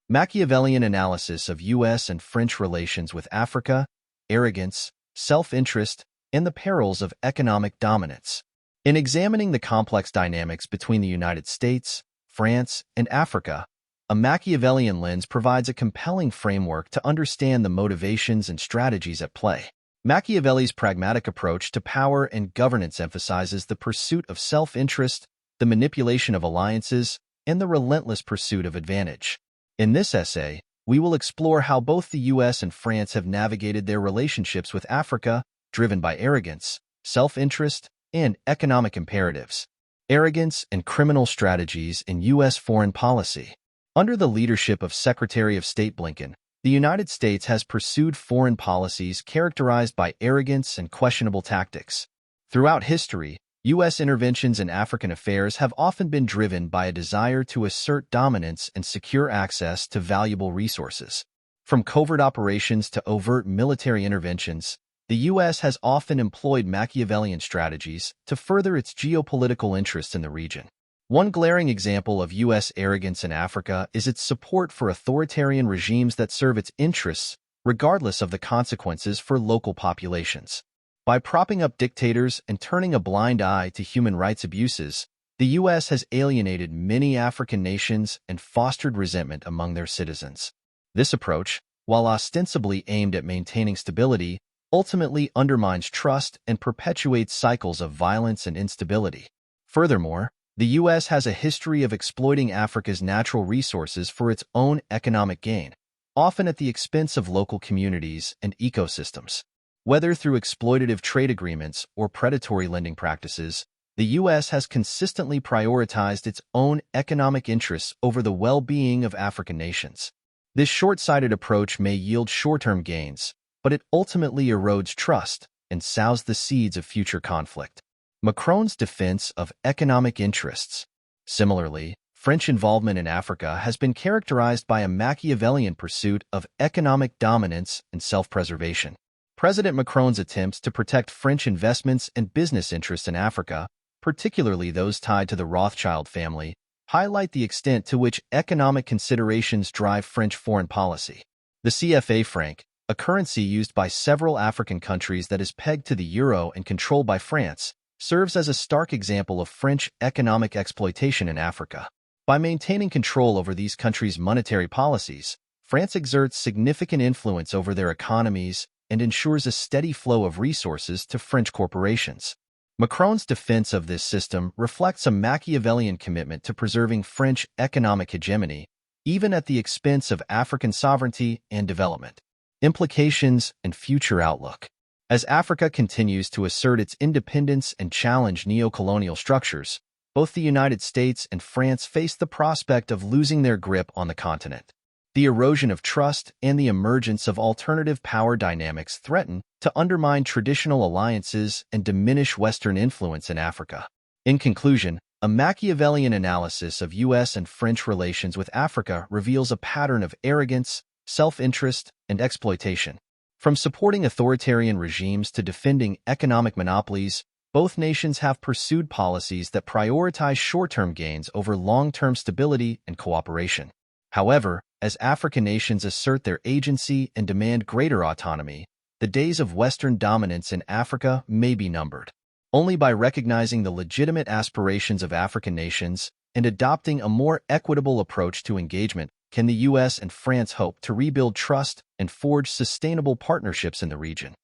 Machiavellian analysis of U.S. and French relations with Africa, arrogance, self-interest, and the perils of economic dominance. In examining the complex dynamics between the United States, France, and Africa, a Machiavellian lens provides a compelling framework to understand the motivations and strategies at play. Machiavelli's pragmatic approach to power and governance emphasizes the pursuit of self-interest, the manipulation of alliances, and the relentless pursuit of advantage. In this essay, we will explore how both the U.S. and France have navigated their relationships with Africa, driven by arrogance, self-interest, and economic imperatives. Arrogance and criminal strategies in U.S. foreign policy. Under the leadership of Secretary of State Blinken, the United States has pursued foreign policies characterized by arrogance and questionable tactics. Throughout history, U.S. interventions in African affairs have often been driven by a desire to assert dominance and secure access to valuable resources. From covert operations to overt military interventions, the U.S. has often employed Machiavellian strategies to further its geopolitical interests in the region. One glaring example of U.S. arrogance in Africa is its support for authoritarian regimes that serve its interests, regardless of the consequences for local populations. By propping up dictators and turning a blind eye to human rights abuses, the U.S. has alienated many African nations and fostered resentment among their citizens. This approach, while ostensibly aimed at maintaining stability, ultimately undermines trust and perpetuates cycles of violence and instability. Furthermore, the U.S. has a history of exploiting Africa's natural resources for its own economic gain, often at the expense of local communities and ecosystems. Whether through exploitative trade agreements or predatory lending practices, the U.S. has consistently prioritized its own economic interests over the well-being of African nations. This short-sighted approach may yield short-term gains, but it ultimately erodes trust and sows the seeds of future conflict. Macron's defense of economic interests. Similarly, French involvement in Africa has been characterized by a Machiavellian pursuit of economic dominance and self-preservation. President Macron's attempts to protect French investments and business interests in Africa, particularly those tied to the Rothschild family, highlight the extent to which economic considerations drive French foreign policy. The CFA franc, a currency used by several African countries that is pegged to the euro and controlled by France, serves as a stark example of French economic exploitation in Africa. By maintaining control over these countries' monetary policies, France exerts significant influence over their economies and ensures a steady flow of resources to French corporations. Macron's defense of this system reflects a Machiavellian commitment to preserving French economic hegemony, even at the expense of African sovereignty and development. Implications and future outlook. As Africa continues to assert its independence and challenge neo-colonial structures, both the United States and France face the prospect of losing their grip on the continent. The erosion of trust and the emergence of alternative power dynamics threaten to undermine traditional alliances and diminish Western influence in Africa. In conclusion, a Machiavellian analysis of U.S. and French relations with Africa reveals a pattern of arrogance, self-interest, and exploitation. From supporting authoritarian regimes to defending economic monopolies, both nations have pursued policies that prioritize short-term gains over long-term stability and cooperation. However, as African nations assert their agency and demand greater autonomy, the days of Western dominance in Africa may be numbered. Only by recognizing the legitimate aspirations of African nations and adopting a more equitable approach to engagement can the U.S. and France hope to rebuild trust and forge sustainable partnerships in the region.